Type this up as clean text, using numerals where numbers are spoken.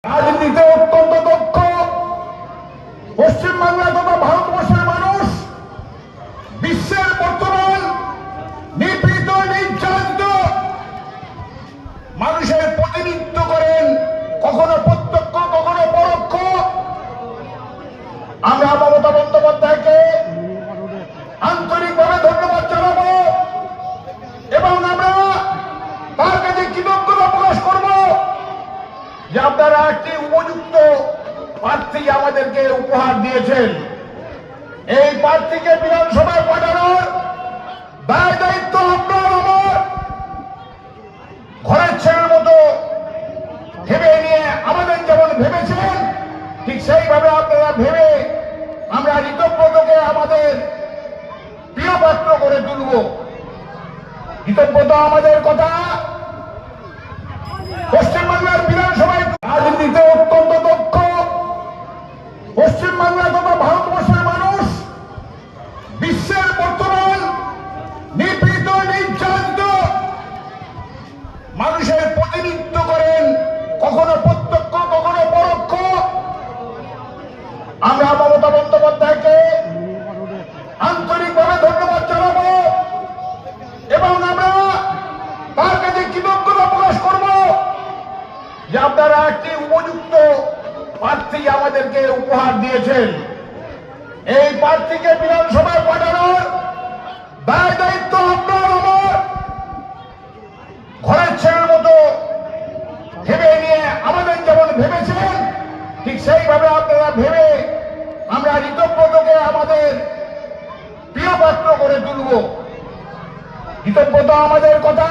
রাজনীতিতে অত্যন্ত দক্ষ পশ্চিমবাংলা তথা ভারতবর্ষের মানুষ বিশ্বের বর্তমান নিপীড়িত নির্যাতিত মানুষের প্রতিনিধিত্ব করেন, কখনো প্রত্যক্ষ কখনো পরোক্ষ। আমরা মমতা বন্দ্যোপাধ্যায়কে আন্তরিকভাবে ধন্যবাদ জানাবো এবং আমরা তার কাছে কৃতজ্ঞতা প্রকাশ করব যে আপনারা একটি উপযুক্ত প্রার্থী আমাদেরকে উপহার দিয়েছেন। এই প্রার্থীকে বিধানসভায় পাঠানোর দায় দায়িত্ব আপনার আমার ঘরের ছেলের মতো ভেবে নিয়ে আমাদের যেমন ভেবেছেন ঠিক সেইভাবে আপনারা ভেবে আমরা ঋতব্রতকে আমাদের প্রিয় পাত্র করে তুলব। ঋতব্রত আমাদের কথা পশ্চিমবাংলার বিধানসভায় রাজনীতিতে অত্যন্ত দক্ষ পশ্চিমবাংলা তথা ভারতবর্ষের মানুষ বিশ্বের বর্তমান নিপীড়িত নির্যাতিত মানুষের প্রতিনিধিত্ব করেন, কখনো প্রত্যক্ষ কখনো পরোক্ষ। আমরা মমতা বন্দ্যোপাধ্যায়কে আন্তরিকভাবে ধন্যবাদ জানাবো এবং আমরা তার কাছে কৃতজ্ঞতা প্রকাশ করব যে আপনারা একটি উপযুক্ত প্রার্থী আমাদেরকে উপহার দিয়েছেন। এই প্রার্থীকে বিধানসভায় পাঠানোর দায় দায়িত্ব আপনার আমার ঘরের ছেলের মতো ভেবে নিয়ে আমাদের যেমন ভেবেছেন ঠিক সেইভাবে আপনারা ভেবে আমরা ঋতব্রতকে আমাদের প্রিয় পাত্র করে তুলব। ঋতব্রত আমাদের কথা